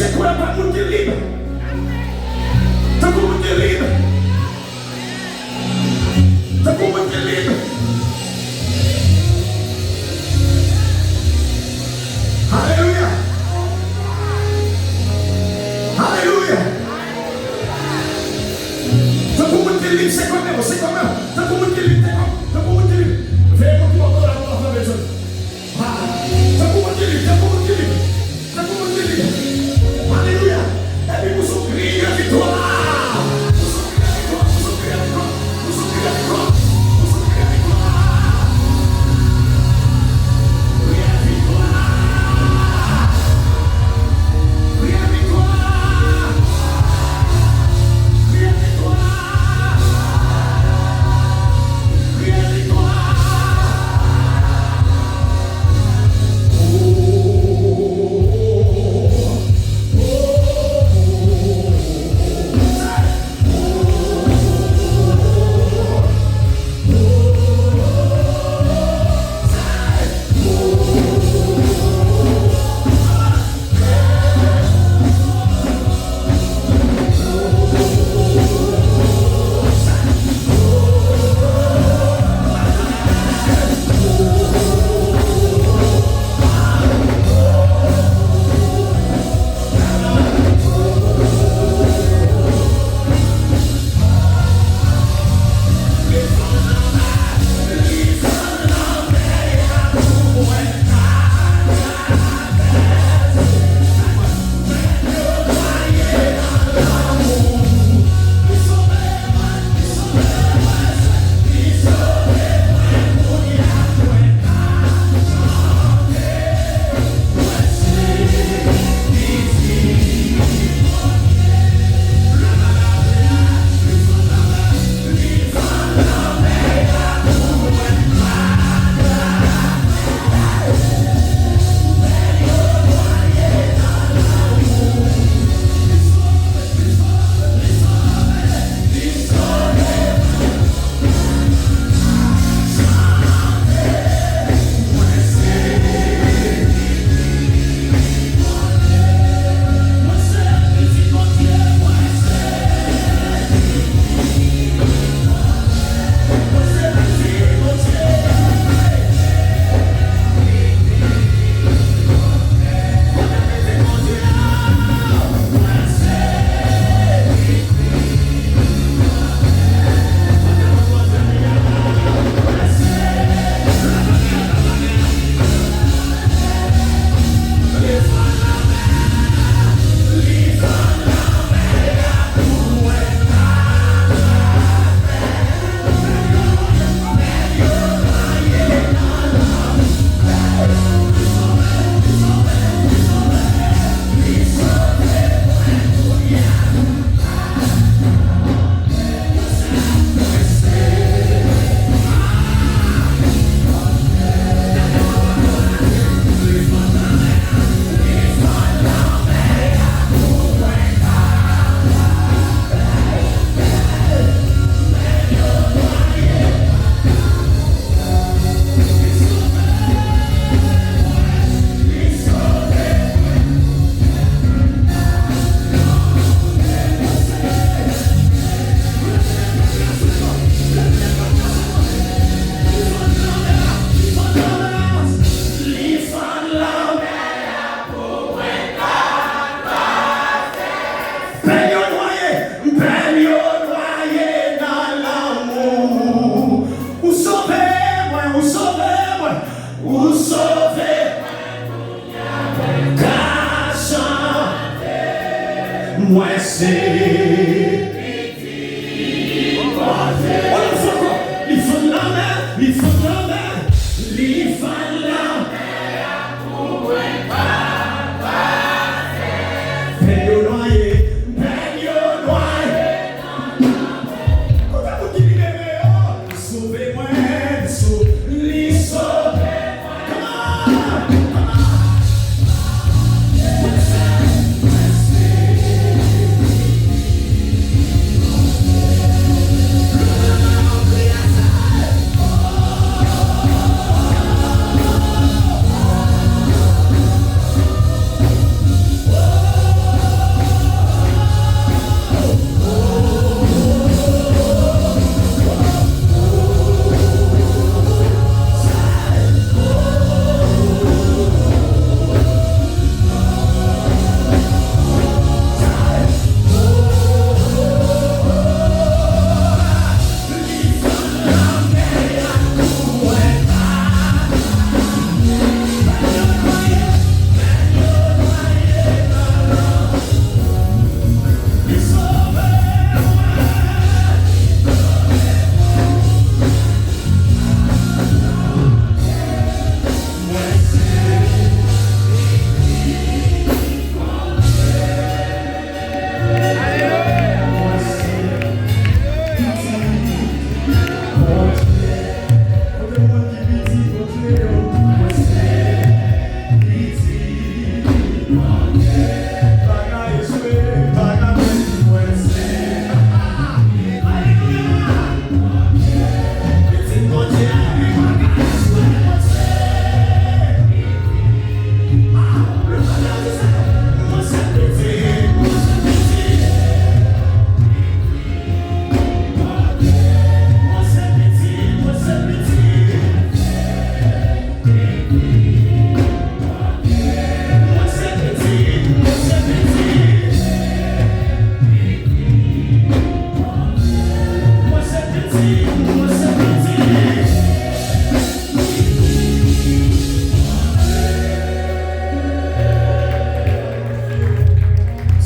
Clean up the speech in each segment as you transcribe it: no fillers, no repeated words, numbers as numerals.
c'est quoi pas monde qui est libre? T'as pour monde qui est libre? T'as pour monde qui est libre? Alléluia! Alléluia! T'as pour monde qui est libre, c'est quand même, c'est quand même. T'as pour monde qui est libre, t'as pour monde qui est libre. Fais mon qui va dans la maison. T'as pour monde qui est libre, t'as pour monde qui est libre. T'as pour monde qui est libre. Alléluia! Et puis vous sont criés la victoire! Moi c'est il faut la main, il faut la main, il faut la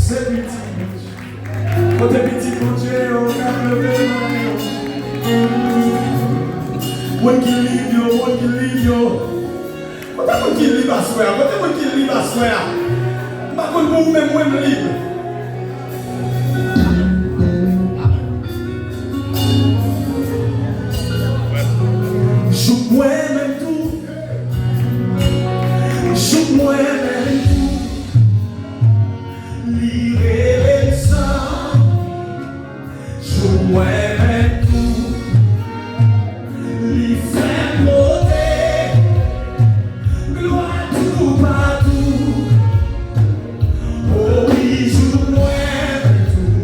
C'est petit. Quand t'es petit, mon Dieu, on a levé mon qui live yo, one qui live yo. Quand t'es mon qui live à soi, quand t'es mon qui live à soi, par contre, vous même moi me libre. Chouk-moi même tout. Chouk-moi même tout. Lire le sang. Chouk-moi même tout. Li fait monter. Gloire tout partout. Oh oui, chouk-moi même tout.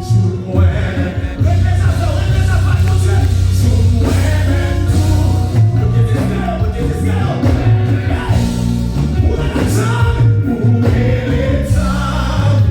Chouk-moi même tout. Chouk-moi même tout. Look at this girl, look at this girl. Hey. When it's time,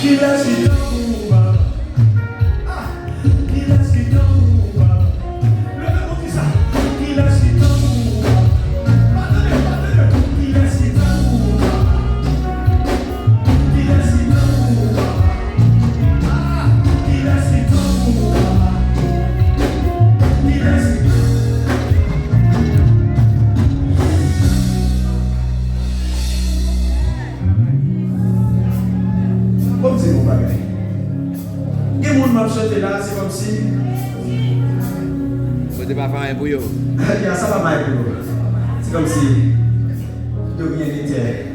Qu'il laisse qui t'amour. Qu'il laisse qui t'amour. Le même dit ça. Qu'il laisse qui t'amour. Qu'il laisse qui t'amour. Qu'il laisse qui t'amour. Qu'il laisse qui t'amour. Qu'il laisse qui comme si vous bagay. Et mon m'a chanté là, c'est comme si. Vous n'êtes pas fait un bouillon. Ça va mal pour vous. C'est comme si. De rien n'était.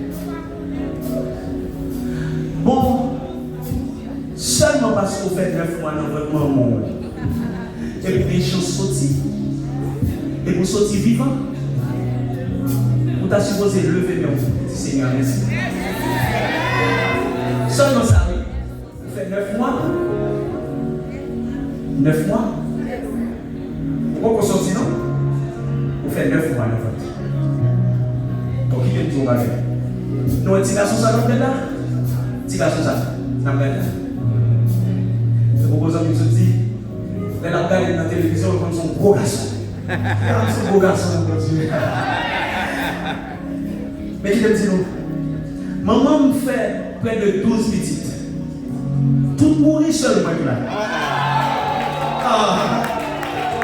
Bon, seulement parce qu'on fait 9 mois dans votre maman, et puis des choses sorties, et vous sortir vivant, vous t'as supposé lever mes mains, Seigneur, merci. Seulement ça, oui. Vous faites 9 mois. 9 mois. Pourquoi vous sortez, non? Vous faites 9 mois, en fait. Donc, qui vient de tout faire? Nous, un petit garçon, ça nous là? Petit garçon, ça nous là? C'est pourquoi vous avez dit, vous avez regardé dans la télévision comme son gros garçon. Son gros garçon, mais qui vient de dire, maman me fait près de 12 petites. Tout mourir seulement là.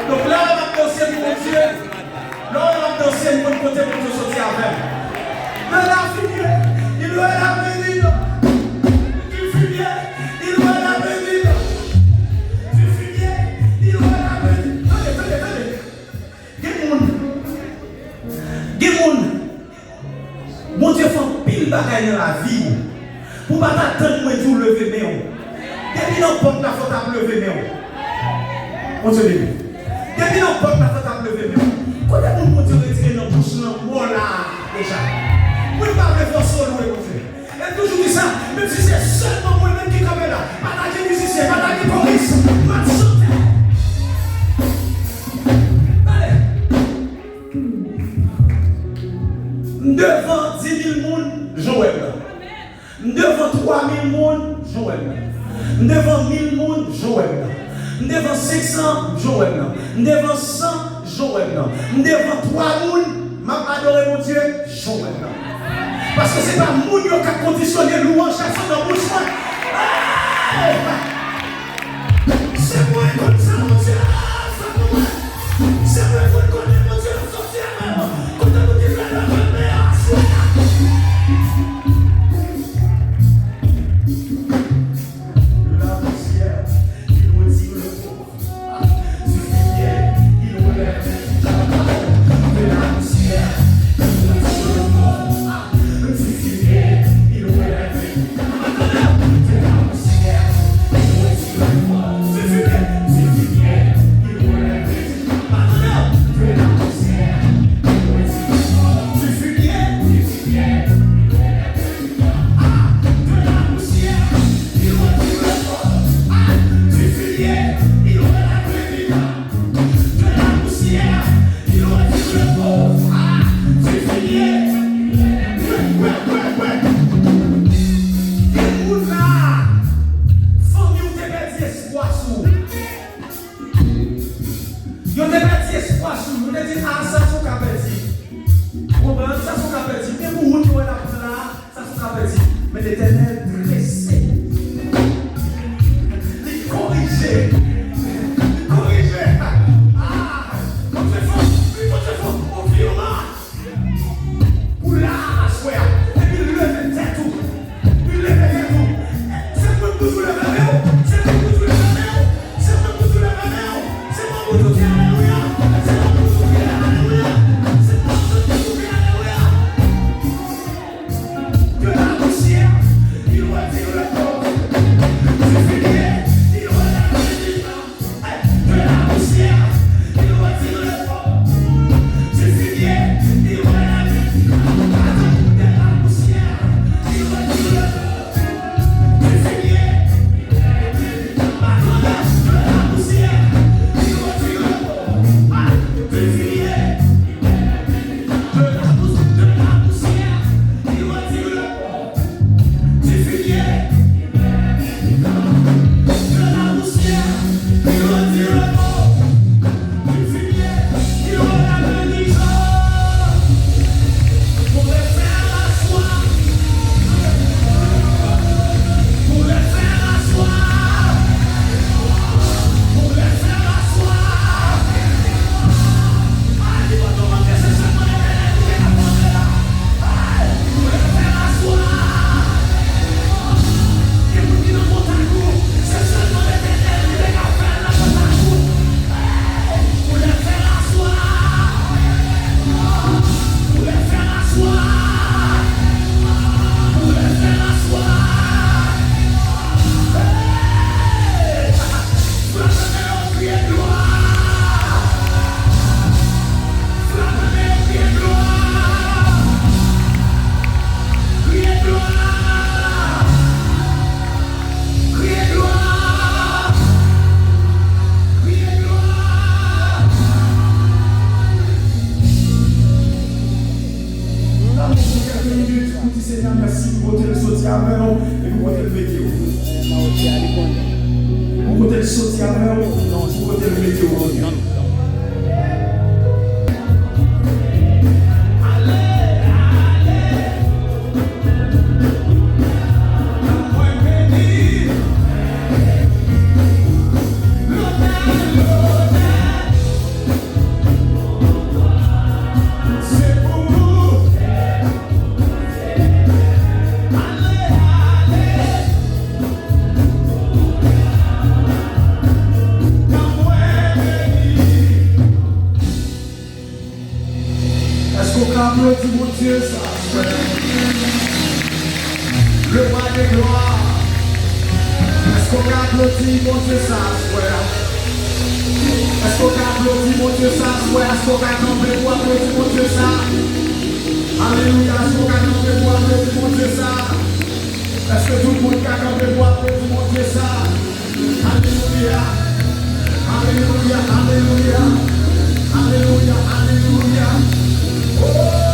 Donc là, on va danser pour mon Dieu. Là, on va danser pour le côté pour te sortir avec. Mais là, il doit la venir. Il fumier, il doit la venir. Tu fumier, il doit la venir. Gémoun. Mon Dieu fait pile bagaille dans la vie. Pour ne pas attendre moi tout lever mes mains. Depuis non porte la faute à lever mes mains. On se dit. Depuis non porte la faute à lever mes mains. Quand mon Dieu retire dans bouche là, là déjà. Vous ne parlez pas solo mon Dieu. Et toujours dit ça, même si c'est seulement moi-même qui est comme là. Attaquez les musiciens, attaquez les police. Pas de chanter. Devant 10 000 personnes, Joël. Devant 3 000 personnes, Joël. Devant 1 000 personnes, Joël. Devant 500, Joël. Devant 100, Joël. Devant 3 personnes, m'a adoré mon Dieu, Joël. Parce que ce n'est pas mon Dieu qui a conditionné louange chanson dans mon soin. C'est moi qui connais ça, mon Dieu. C'est moi qui connais mon Dieu, sortir même. Quand on dit que la Ou côté le sauter avec ou côté le météo. Applaudis mon Dieu, ça le roi des gloires. Est-ce qu'on applaudit mon Dieu, ça est-ce qu'on applaudit mon Dieu, ça est-ce qu'on applaudit pour applaudir mon Dieu, ça alléluia, est-ce qu'on applaudit pour applaudir mon Dieu, ça est-ce que tout le monde a applaudi pour applaudir mon Dieu, ça alléluia, alléluia, alléluia, alléluia, alléluia. Oh!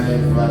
life.